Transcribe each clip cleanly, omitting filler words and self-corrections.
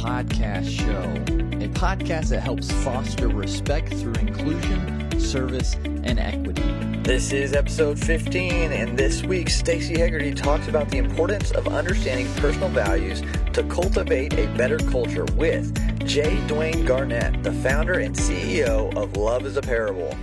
podcast show, a podcast that helps foster respect through inclusion, service, and equity. This is episode 15, and this week Staci Hegarty talks about the importance of understanding personal values to cultivate a better culture with Dwayne Garnett, the founder and CEO of Love is a Parable.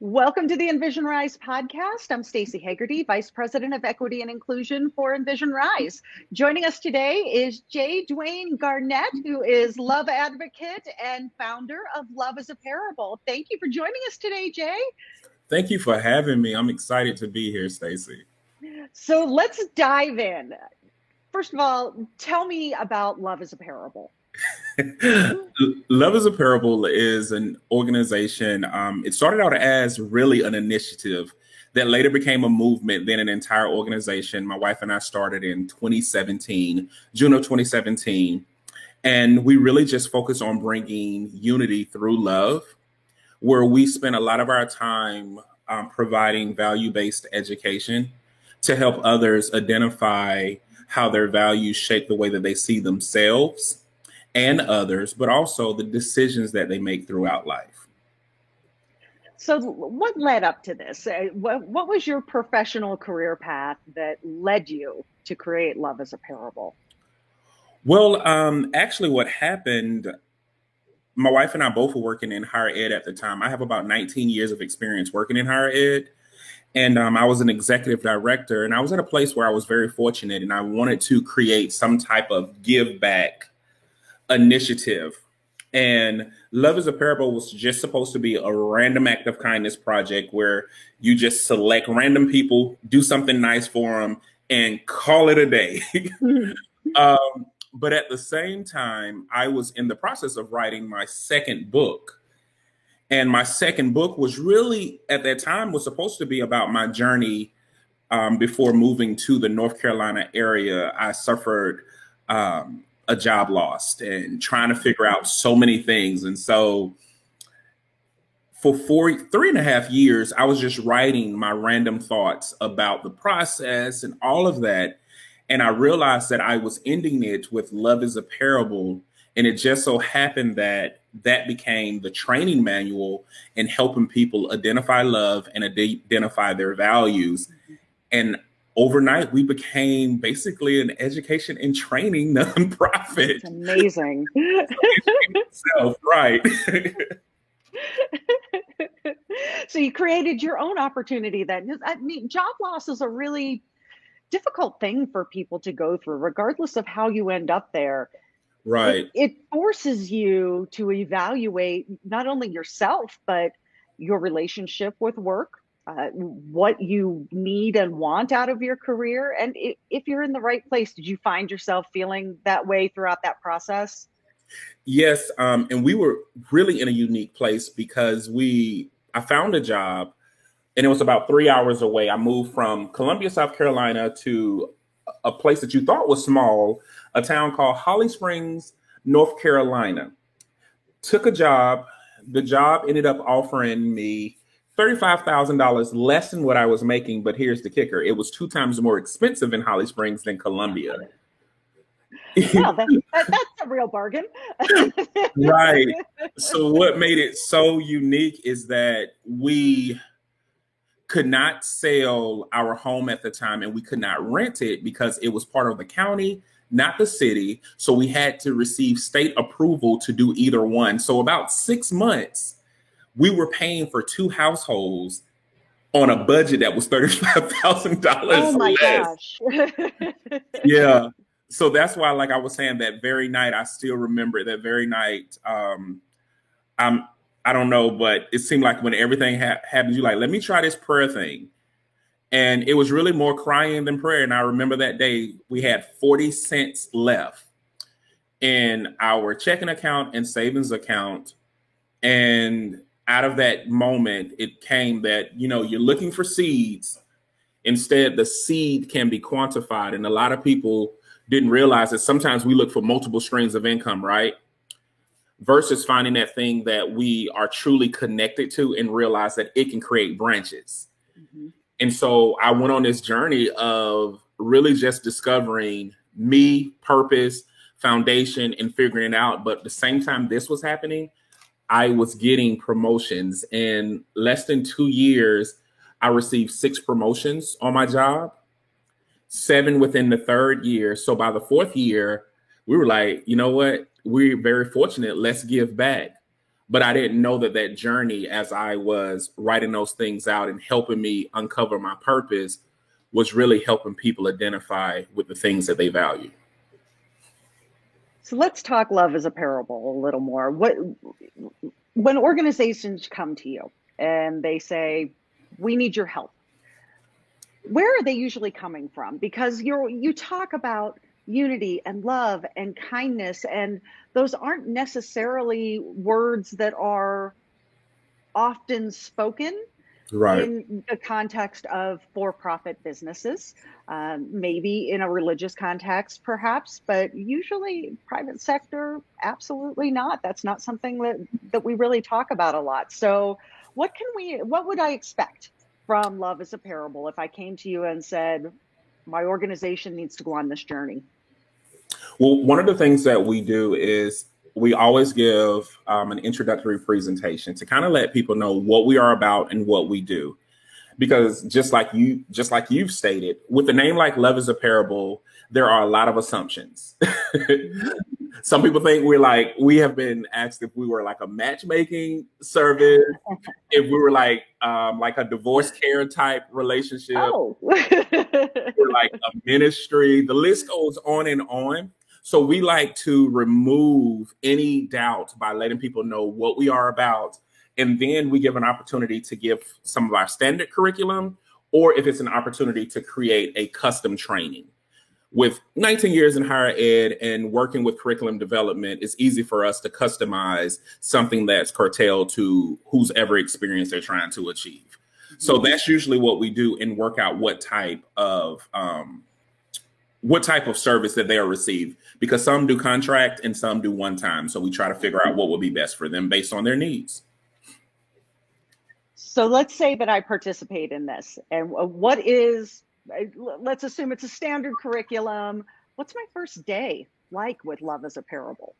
Welcome to the Envision Rise podcast. I'm Staci Hegarty, Vice President of Equity and Inclusion for Envision Rise. Joining us today is Dwayne Garnett, who is love advocate and founder of Love is a Parable. Thank you for joining us today, Jay. Thank you for having me. I'm excited to be here, Staci. So let's dive in. First of all, tell me about Love is a Parable. Love is a Parable is an organization. It started out as really an initiative that later became a movement, then an entire organization. My wife and I started in 2017, June of 2017. And we really just focus on bringing unity through love, where we spend a lot of our time providing value-based education to help others identify how their values shape the way that they see themselves and others, but also the decisions that they make throughout life. So what led up to this? What was your professional career path that led you to create Love is a Parable? Well, actually what happened, my wife and I both were working in higher ed at the time. I have about 19 years of experience working in higher ed. And I was an executive director, and I was at a place where I was very fortunate, and I wanted to create some type of give back initiative. And Love is a Parable was just supposed to be a random act of kindness project where you just select random people, do something nice for them, and call it a day. But at the same time, I was in the process of writing my second book. And my second book was really, at that time, was supposed to be about my journey before moving to the North Carolina area. I suffered a job loss and trying to figure out so many things. And so for 3.5 years, I was just writing my random thoughts about the process and all of that. And I realized that I was ending it with Love is a Parable. And it just so happened that that became the training manual in helping people identify love and identify their values. And overnight, we became basically an education and training nonprofit. That's amazing. Right. So you created your own opportunity then. I mean, job loss is a really difficult thing for people to go through, regardless of how you end up there. Right. It forces you to evaluate not only yourself, but your relationship with work, what you need and want out of your career. And if you're in the right place, did you find yourself feeling that way throughout that process? Yes. And we were really in a unique place because I found a job and it was about 3 hours away. I moved from Columbia, South Carolina to a place that you thought was small, a town called Holly Springs, North Carolina. Took a job. The job ended up offering me $35,000 less than what I was making. But here's the kicker. It was 2 times more expensive in Holly Springs than Columbia. Well, that's a real bargain. Right. So what made it so unique is that we could not sell our home at the time and we could not rent it because it was part of the county, not the city. So we had to receive state approval to do either one. So about 6 months, we were paying for 2 households on a budget that was $35,000 Oh my less. Gosh. Yeah. So that's why, like I was saying, that very night, I still remember that very night. I don't know, but it seemed like when everything happened, you're like, let me try this prayer thing. And it was really more crying than prayer. And I remember that day we had 40 cents left in our checking account and savings account. And out of that moment, it came that, you're looking for seeds. Instead, the seed can be quantified. And a lot of people didn't realize that sometimes we look for multiple streams of income, right? Versus finding that thing that we are truly connected to and realize that it can create branches. Mm-hmm. And so I went on this journey of really just discovering me, purpose, foundation and figuring it out. But at the same time this was happening, I was getting promotions. In less than 2 years, I received 6 promotions on my job, 7 within the 3rd year. So by the 4th year, we were like, you know what? We're very fortunate. Let's give back. But I didn't know that journey, as I was writing those things out and helping me uncover my purpose, was really helping people identify with the things that they value. So let's talk love as a parable a little more. When organizations come to you and they say, we need your help, where are they usually coming from? Because you talk about unity and love and kindness, and those aren't necessarily words that are often spoken in the context of for-profit businesses, maybe in a religious context, perhaps, but usually private sector, absolutely not. That's not something that we really talk about a lot. So what would I expect from Love as a Parable if I came to you and said, my organization needs to go on this journey? Well, one of the things that we do is we always give an introductory presentation to kind of let people know what we are about and what we do. Because just like you've stated, with a name like Love is a Parable, there are a lot of assumptions. Some people think we have been asked if we were like a matchmaking service, if we were like a divorce care type relationship, we're like a ministry. The list goes on and on. So we like to remove any doubt by letting people know what we are about. And then we give an opportunity to give some of our standard curriculum, or if it's an opportunity to create a custom training. With 19 years in higher ed and working with curriculum development, it's easy for us to customize something that's curtailed to whose ever experience they're trying to achieve. So that's usually what we do and work out what type of service that they are received, because some do contract and some do one time. So we try to figure out what will be best for them based on their needs. So let's say that I participate in this, and let's assume it's a standard curriculum. What's my first day like with Love as a Parable?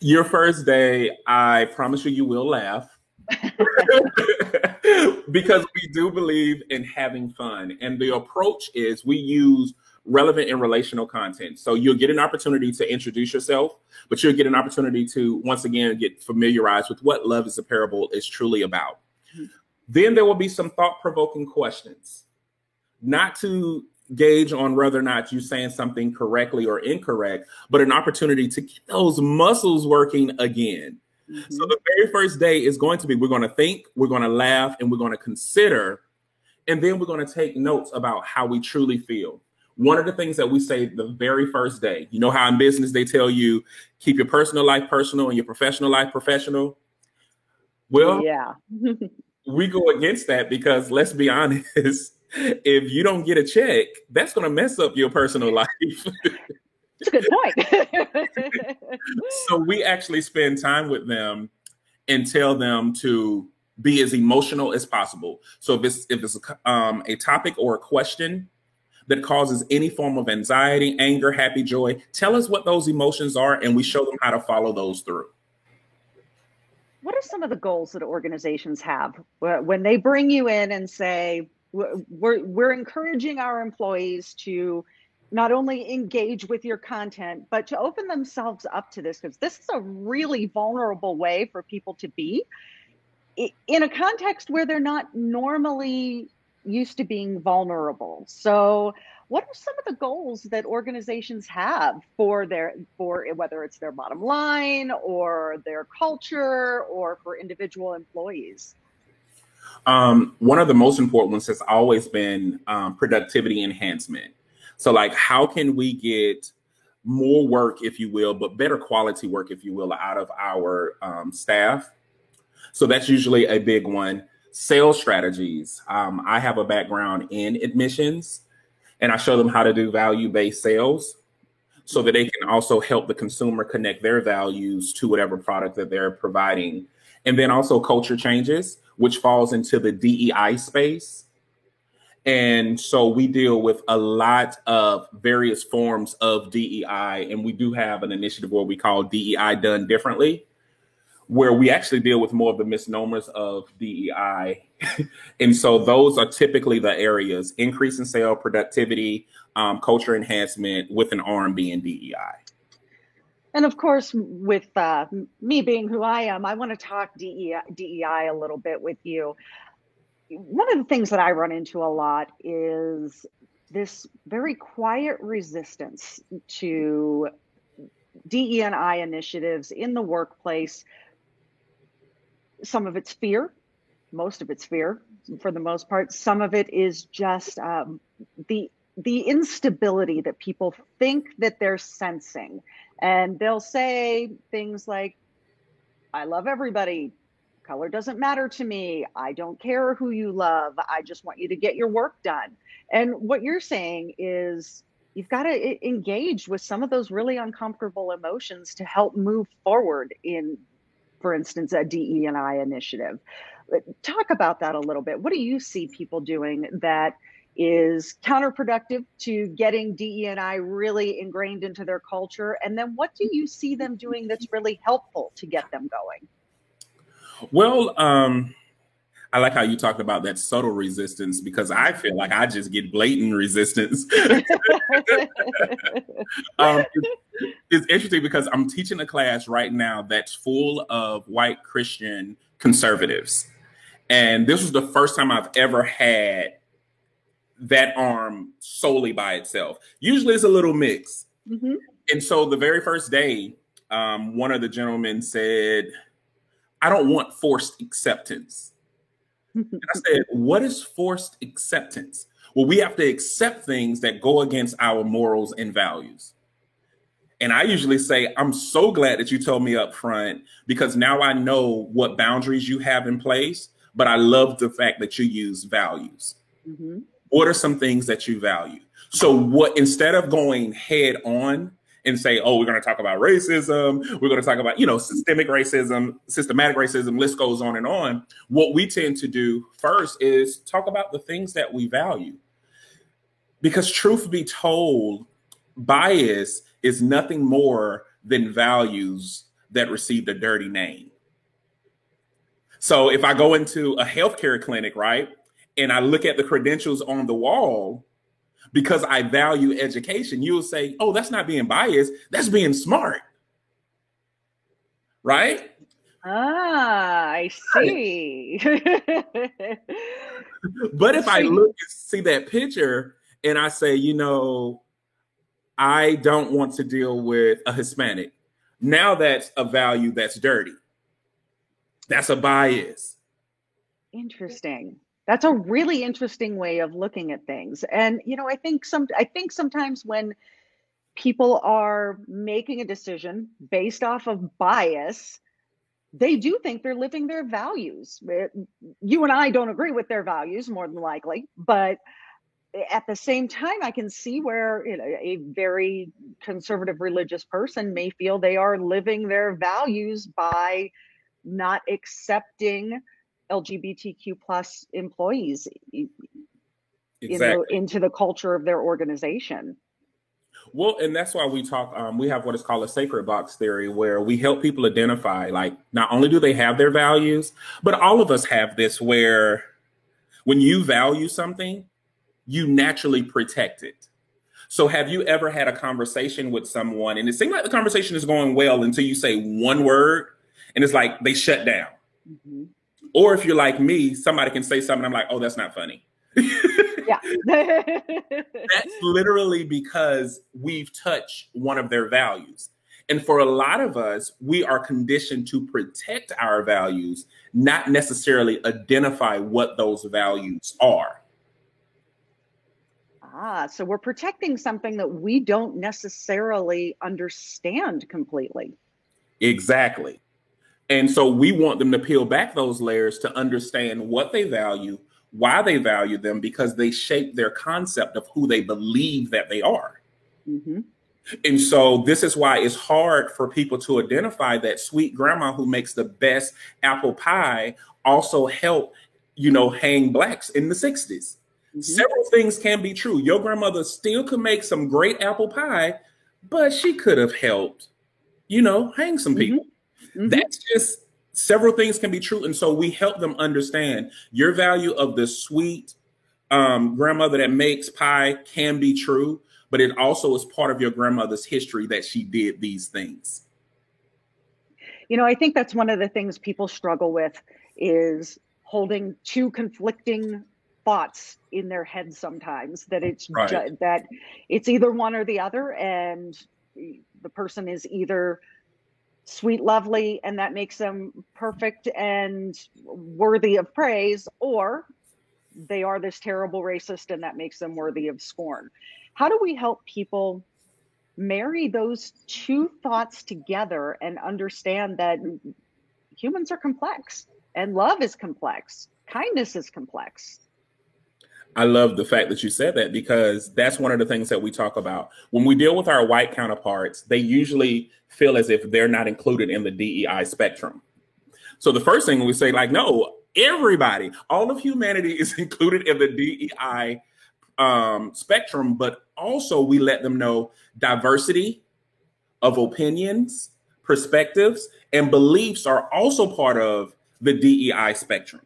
Your first day, I promise you will laugh. Because we do believe in having fun. And the approach is we use relevant and relational content. So you'll get an opportunity to introduce yourself, but you'll get an opportunity to, once again, get familiarized with what Love is a Parable is truly about. Then there will be some thought-provoking questions, not to gauge on whether or not you're saying something correctly or incorrect, but an opportunity to get those muscles working again. Mm-hmm. So the very first day is going to be, we're going to think, we're going to laugh, and we're going to consider, and then we're going to take notes about how we truly feel. One of the things that we say the very first day, you know how in business they tell you, keep your personal life personal and your professional life professional? Well, yeah. We go against that because, let's be honest, if you don't get a check, that's going to mess up your personal life. That's a good point. So we actually spend time with them and tell them to be as emotional as possible. So if it's a topic or a question that causes any form of anxiety, anger, happy, joy, tell us what those emotions are, and we show them how to follow those through. What are some of the goals that organizations have when they bring you in and say, we're encouraging our employees to not only engage with your content, but to open themselves up to this, because this is a really vulnerable way for people to be in a context where they're not normally used to being vulnerable. So what are some of the goals that organizations have for whether it's their bottom line or their culture or for individual employees? One of the most important ones has always been productivity enhancement. So like, how can we get more work, if you will, but better quality work, if you will, out of our staff? So that's usually a big one. Sales strategies. I have a background in admissions, and I show them how to do value-based sales so that they can also help the consumer connect their values to whatever product that they're providing. And then also culture changes, which falls into the DEI space. And so we deal with a lot of various forms of DEI, and we do have an initiative where we call DEI Done Differently, where we actually deal with more of the misnomers of DEI. And so those are typically the areas: increase in sales, productivity, culture enhancement, with an arm being DEI. And of course, with me being who I am, I want to talk DEI a little bit with you. One of the things that I run into a lot is this very quiet resistance to DE&I initiatives in the workplace. Some of it's fear, most of it's fear for the most part. Some of it is just the instability that people think that they're sensing. And they'll say things like, I love everybody. Color doesn't matter to me. I don't care who you love. I just want you to get your work done. And what you're saying is you've got to engage with some of those really uncomfortable emotions to help move forward in, for instance, a DE&I initiative. Talk about that a little bit. What do you see people doing that is counterproductive to getting DE&I really ingrained into their culture? And then what do you see them doing that's really helpful to get them going? Well, I like how you talked about that subtle resistance, because I feel like I just get blatant resistance. It's interesting because I'm teaching a class right now that's full of white Christian conservatives. And this was the first time I've ever had that arm solely by itself. Usually it's a little mix. Mm-hmm. And so the very first day, one of the gentlemen said, I don't want forced acceptance. And I said, what is forced acceptance? Well, we have to accept things that go against our morals and values. And I usually say, I'm so glad that you told me up front, because now I know what boundaries you have in place, but I love the fact that you use values. Mm-hmm. What are some things that you value? So what, instead of going head on and say, oh, we're going to talk about racism, we're going to talk about, systemic racism, systematic racism, list goes on and on. What we tend to do first is talk about the things that we value. Because truth be told, bias is nothing more than values that received a dirty name. So if I go into a healthcare clinic, right, and I look at the credentials on the wall, because I value education, you'll say, oh, that's not being biased. That's being smart. Right? Ah, I see. But if I look and see that picture and I say, I don't want to deal with a Hispanic. Now that's a value that's dirty. That's a bias. Interesting. That's a really interesting way of looking at things. And, I think sometimes when people are making a decision based off of bias, they do think they're living their values. You and I don't agree with their values, more than likely, but at the same time, I can see where a very conservative religious person may feel they are living their values by not accepting LGBTQ plus employees into the culture of their organization. Well, and that's why we talk, we have what is called a sacred box theory, where we help people identify, like, not only do they have their values, but all of us have this, where when you value something, you naturally protect it. So have you ever had a conversation with someone and it seems like the conversation is going well until you say one word and it's like they shut down? Mm-hmm. Or if you're like me, somebody can say something, I'm like, oh, that's not funny. Yeah. That's literally because we've touched one of their values. And for a lot of us, we are conditioned to protect our values, not necessarily identify what those values are. So we're protecting something that we don't necessarily understand completely. Exactly. And so we want them to peel back those layers to understand what they value, why they value them, because they shape their concept of who they believe that they are. Mm-hmm. And so this is why it's hard for people to identify that sweet grandma who makes the best apple pie also helped, hang blacks in the 60s. Several things can be true. Your grandmother still could make some great apple pie, but she could have helped, hang some people. That's just several things can be true. And so we help them understand your value of the sweet grandmother that makes pie can be true, but it also is part of your grandmother's history that she did these things. I think that's one of the things people struggle with is holding two conflicting thoughts in their head sometimes, that it's right. that it's either one or the other, and the person is either sweet, lovely, and that makes them perfect and worthy of praise, or they are this terrible racist and that makes them worthy of scorn. How do we help people marry those two thoughts together and understand that humans are complex and love is complex, kindness is complex? I love the fact that you said that, because that's one of the things that we talk about. When we deal with our white counterparts, they usually feel as if they're not included in the DEI spectrum. So the first thing we say, no, everybody, all of humanity is included in the DEI spectrum, but also we let them know diversity of opinions, perspectives, and beliefs are also part of the DEI spectrum.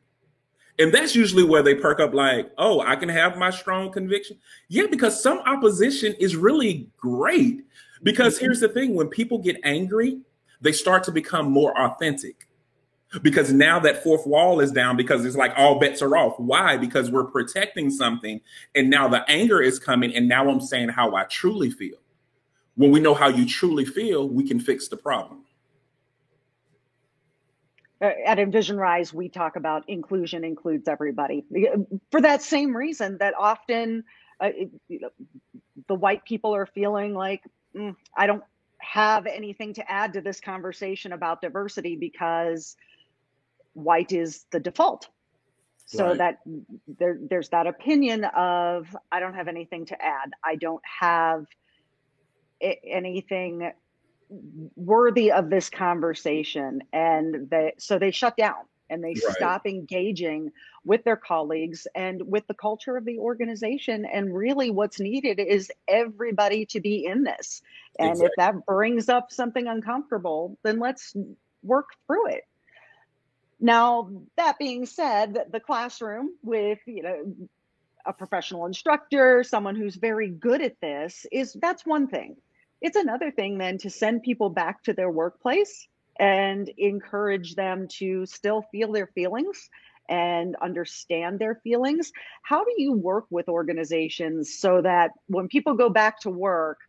And that's usually where they perk up oh, I can have my strong conviction. Yeah, because some opposition is really great. Because here's the thing, when people get angry, they start to become more authentic. Because now that fourth wall is down, because it's all bets are off. Why? Because we're protecting something. And now the anger is coming. And now I'm saying how I truly feel. When we know how you truly feel, we can fix the problem. At Envision Rise, we talk about inclusion includes everybody, for that same reason that often the white people are feeling I don't have anything to add to this conversation about diversity because white is the default. So Right. that there's that opinion of, I don't have anything to add. I don't have anything worthy of this conversation, and so they shut down and they stop engaging with their colleagues and with the culture of the organization. And really what's needed is everybody to be in this. And Exactly. if that brings up something uncomfortable, then let's work through it. Now, that being said, the classroom with a professional instructor, someone who's very good at this, that's one thing. It's another thing then to send people back to their workplace and encourage them to still feel their feelings and understand their feelings. How do you work with organizations so that when people go back to work,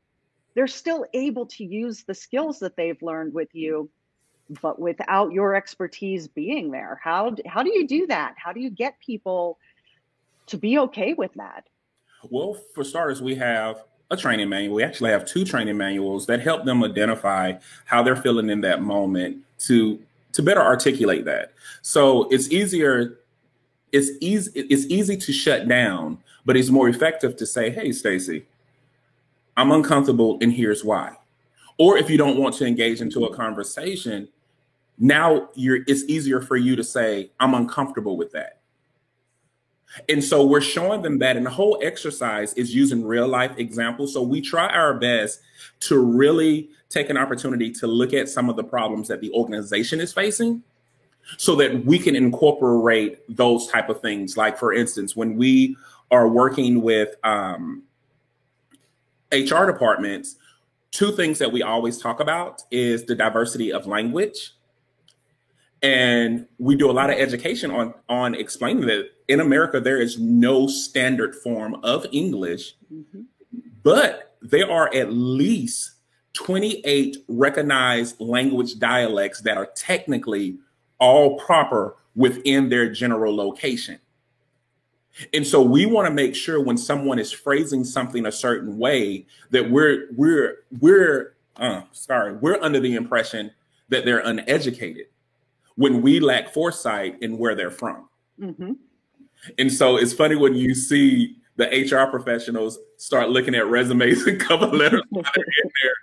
they're still able to use the skills that they've learned with you, but without your expertise being there? How do you do that? How do you get people to be okay with that? Well, for starters, we have a training manual. We actually have 2 training manuals that help them identify how they're feeling in that moment to better articulate that. So it's easy to shut down, but it's more effective to say, hey, Staci, I'm uncomfortable and here's why. Or if you don't want to engage into a conversation, now it's easier for you to say, I'm uncomfortable with that. And so we're showing them that, and the whole exercise is using real life examples. So we try our best to really take an opportunity to look at some of the problems that the organization is facing so that we can incorporate those type of things. Like, for instance, when we are working with HR departments, 2 things that we always talk about is the diversity of language. And we do a lot of education on explaining that in America, there is no standard form of English, but there are at least 28 recognized language dialects that are technically all proper within their general location. And so we want to make sure when someone is phrasing something a certain way that we're under the impression that they're uneducated, when we lack foresight in where they're from. And so it's funny when you see the HR professionals start looking at resumes and cover letters while they're in there,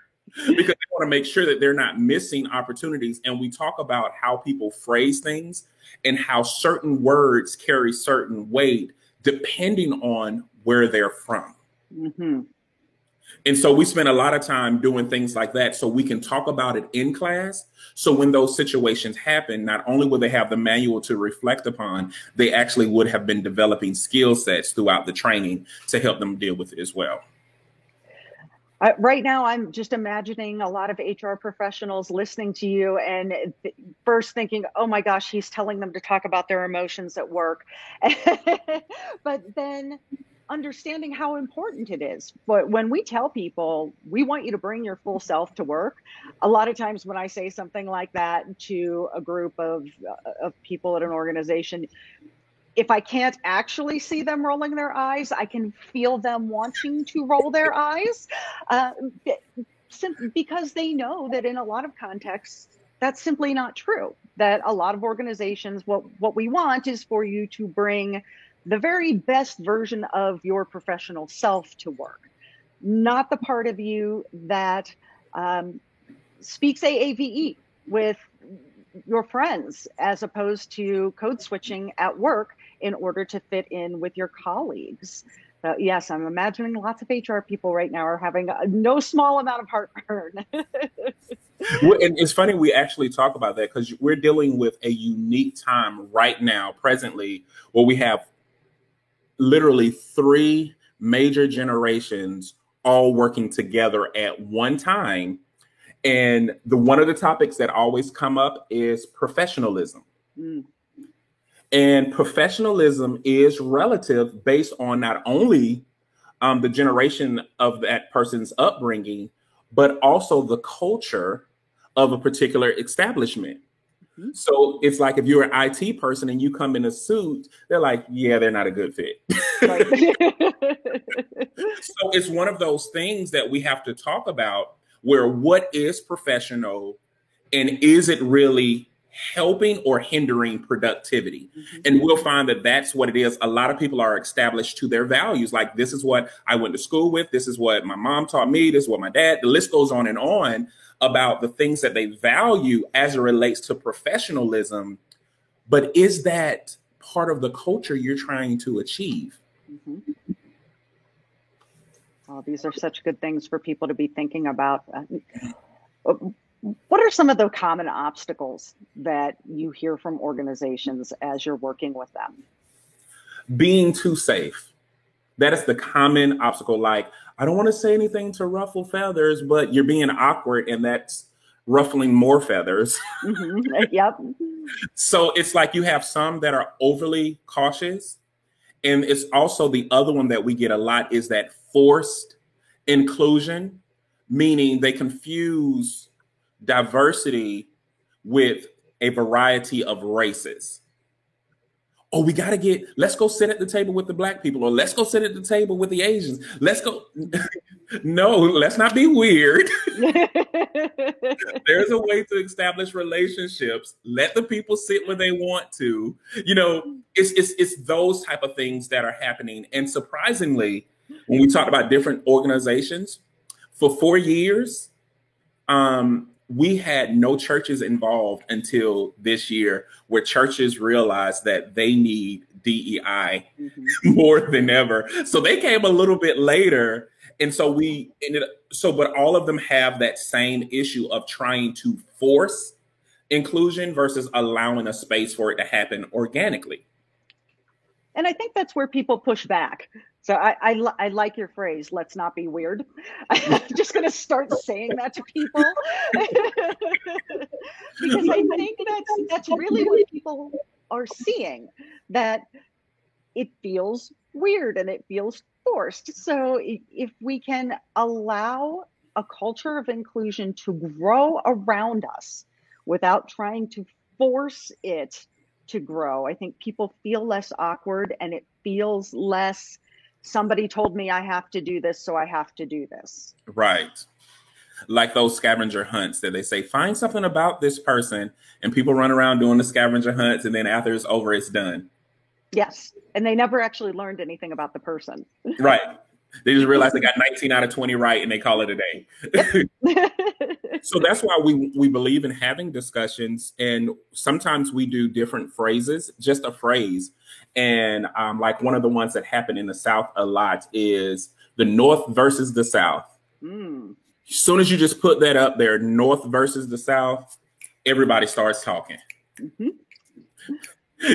because they want to make sure that they're not missing opportunities. And we talk about how people phrase things and how certain words carry certain weight depending on where they're from. Mm-hmm. And so we spend a lot of time doing things like that so we can talk about it in class. So when those situations happen, not only will they have the manual to reflect upon, they actually would have been developing skill sets throughout the training to help them deal with it as well. Right now, I'm just imagining a lot of HR professionals listening to you and first thinking, oh my gosh, he's telling them to talk about their emotions at work. But then understanding how important it is. But when we tell people, we want you to bring your full self to work, a lot of times when I say something like that to a group of people at an organization, if I can't actually see them rolling their eyes, I can feel them wanting to roll their eyes because they know that in a lot of contexts, that's simply not true. That a lot of organizations, what we want is for you to bring the very best version of your professional self to work, not the part of you that speaks AAVE with your friends, as opposed to code switching at work in order to fit in with your colleagues. Yes, I'm imagining lots of HR people right now are having no small amount of heartburn. Well, and it's funny we actually talk about that because we're dealing with a unique time right now, presently, where we have literally 3 major generations all working together at one time. And one of the topics that always come up is professionalism. Mm. And professionalism is relative based on not only the generation of that person's upbringing, but also the culture of a particular establishment. Mm-hmm. So it's like if you're an IT person and you come in a suit, they're like, yeah, they're not a good fit. Right. So it's one of those things that we have to talk about, where what is professional and is it really helping or hindering productivity? Mm-hmm. And we'll find that that's what it is. A lot of people are established to their values. Like, this is what I went to school with. This is what my mom taught me. This is what my dad, the list goes on and on about the things that they value as it relates to professionalism. But is that part of the culture you're trying to achieve? Mm-hmm. Oh, these are such good things for people to be thinking about. What are some of the common obstacles that you hear from organizations as you're working with them? Being too safe. That is the common obstacle. Like, I don't want to say anything to ruffle feathers, but you're being awkward and that's ruffling more feathers. Mm-hmm. Yep. So it's like you have some that are overly cautious. And it's also the other one that we get a lot is that forced inclusion, meaning they confuse diversity with a variety of races. Oh, let's go sit at the table with the Black people, or let's go sit at the table with the Asians. Let's go. No, let's not be weird. There's a way to establish relationships. Let the people sit where they want to. It's those type of things that are happening. And surprisingly, when we talk about different organizations, for 4 years, we had no churches involved until this year, where churches realized that they need DEI more than ever. So they came a little bit later. And so but all of them have that same issue of trying to force inclusion versus allowing a space for it to happen organically. And I think that's where people push back. So I like your phrase, let's not be weird. I'm just going to start saying that to people. Because I think that's really what people are seeing, that it feels weird and it feels forced. So if we can allow a culture of inclusion to grow around us without trying to force it to grow, I think people feel less awkward and it feels less, somebody told me I have to do this, so I have to do this. Right. Like those scavenger hunts that they say, find something about this person, and people run around doing the scavenger hunts, and then after it's over, it's done. Yes. And they never actually learned anything about the person. Right. They just realized they got 19 out of 20 right, and they call it a day. Yep. So that's why we believe in having discussions, and sometimes we do different phrases, just a phrase. And like one of the ones that happen in the South a lot is the North versus the South. Mm. As soon as you just put that up there, North versus the South, everybody starts talking. Mm-hmm.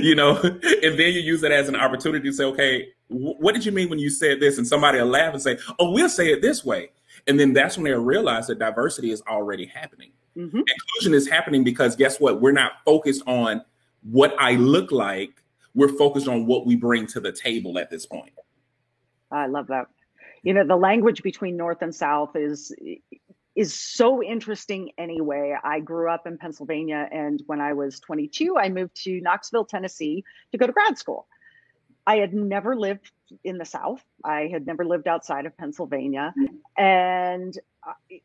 You know, and then you use it as an opportunity to say, okay, what did you mean when you said this? And somebody will laugh and say, oh, we'll say it this way. And then that's when they'll realize that diversity is already happening. Mm-hmm. Inclusion is happening because guess what? We're not focused on what I look like. We're focused on what we bring to the table at this point. I love that. You know, the language between North and South is so interesting anyway. I grew up in Pennsylvania, and when I was 22, I moved to Knoxville, Tennessee to go to grad school. I had never lived in the South. I had never lived outside of Pennsylvania. And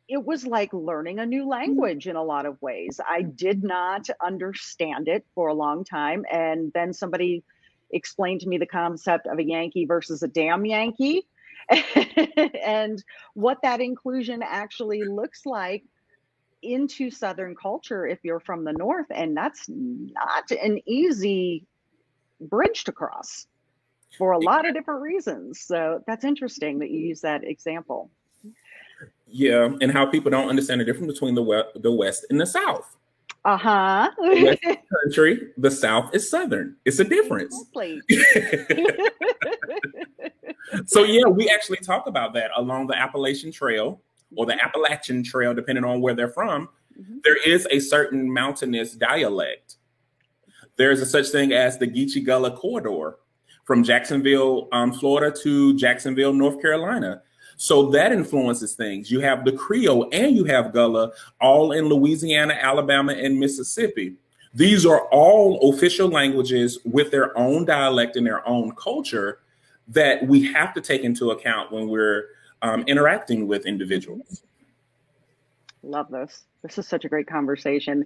it was like learning a new language in a lot of ways. I did not understand it for a long time. And then somebody explained to me the concept of a Yankee versus a damn Yankee. And what that inclusion actually looks like into Southern culture if you're from the North. And that's not an easy bridge to cross for a lot of different reasons. So that's interesting that you use that example. Yeah, and how people don't understand the difference between the West and the South. Uh-huh. The West is country, the South is Southern. It's a difference. So yeah, we actually talk about that along the Appalachian Trail or the Appalachian Trail, depending on where they're from. Mm-hmm. There is a certain mountainous dialect. There's a such thing as the Geechee Gullah corridor from Jacksonville, Florida to Jacksonville, North Carolina. So that influences things. You have the Creole and you have Gullah all in Louisiana, Alabama, and Mississippi. These are all official languages with their own dialect and their own culture that we have to take into account when we're interacting with individuals. Love this. This is such a great conversation.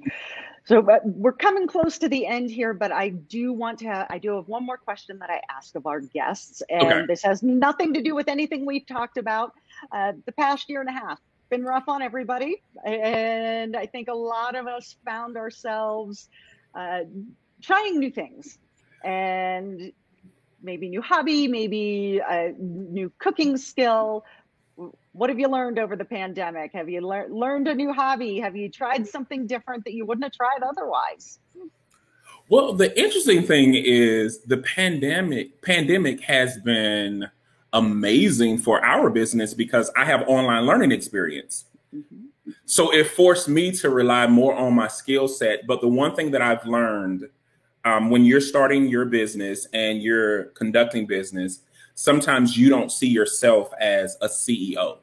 So we're coming close to the end here, but I do have one more question that I ask of our guests. And okay. This has nothing to do with anything we've talked about. The past year and a half been rough on everybody. And I think a lot of us found ourselves trying new things and maybe new hobby, maybe a new cooking skill. What have you learned over the pandemic? Have you learned a new hobby? Have you tried something different that you wouldn't have tried otherwise? Well, the interesting thing is the pandemic has been amazing for our business because I have online learning experience. Mm-hmm. So it forced me to rely more on my skill set. But the one thing that I've learned when you're starting your business and you're conducting business, sometimes you don't see yourself as a CEO.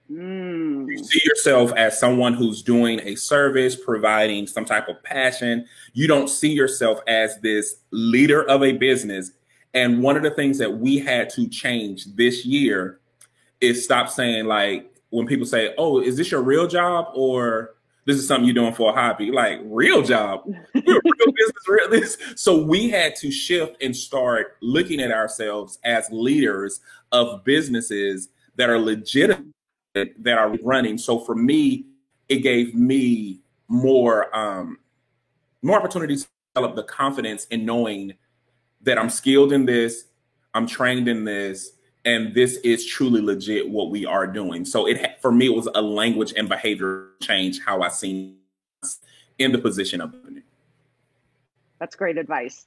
You see yourself as someone who's doing a service, providing some type of passion. You don't see yourself as this leader of a business. And one of the things that we had to change this year is stop saying, like, when people say, oh, is this your real job or this is something you're doing for a hobby? Like, real job, you're a real business, real this. So we had to shift and start looking at ourselves as leaders of businesses that are legitimate, that are running. So for me, it gave me more opportunities to develop the confidence in knowing that I'm skilled in this, I'm trained in this, and this is truly legit what we are doing. So for me, it was a language and behavior change how I see in the position of it. That's great advice.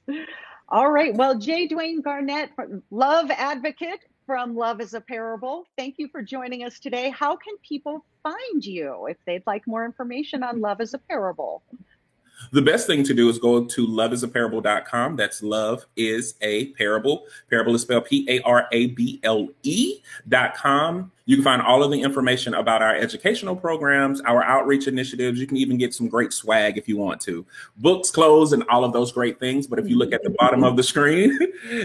All right. Well, J. Dwayne Garnett, love advocate from Love is a Parable. Thank you for joining us today. How can people find you if they'd like more information on Love is a Parable? The best thing to do is go to loveisaparable.com. That's Love is a Parable. Parable is spelled Parable.com. You can find all of the information about our educational programs, our outreach initiatives. You can even get some great swag if you want to. Books, clothes, and all of those great things. But if you look at the bottom of the screen,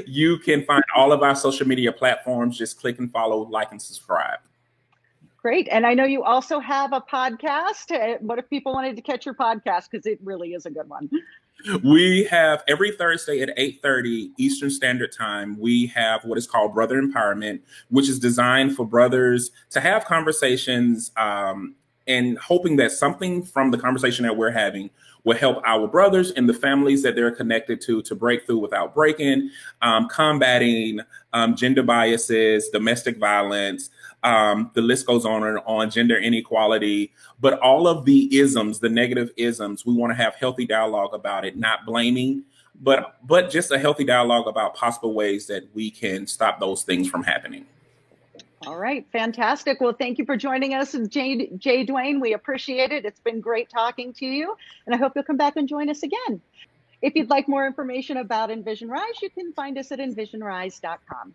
you can find all of our social media platforms. Just click and follow, like, and subscribe. Great. And I know you also have a podcast. What if people wanted to catch your podcast? Because it really is a good one. We have every Thursday at 8:30 Eastern Standard Time, we have what is called Brother Empowerment, which is designed for brothers to have conversations and hoping that something from the conversation that we're having will help our brothers and the families that they're connected to break through without breaking, combating gender biases, domestic violence. The list goes on and on, gender inequality, but all of the isms, the negative isms, we want to have healthy dialogue about it, not blaming, but just a healthy dialogue about possible ways that we can stop those things from happening. All right, fantastic. Well, thank you for joining us, J. Dwayne. We appreciate it. It's been great talking to you, and I hope you'll come back and join us again. If you'd like more information about Envision Rise, you can find us at envisionrise.com.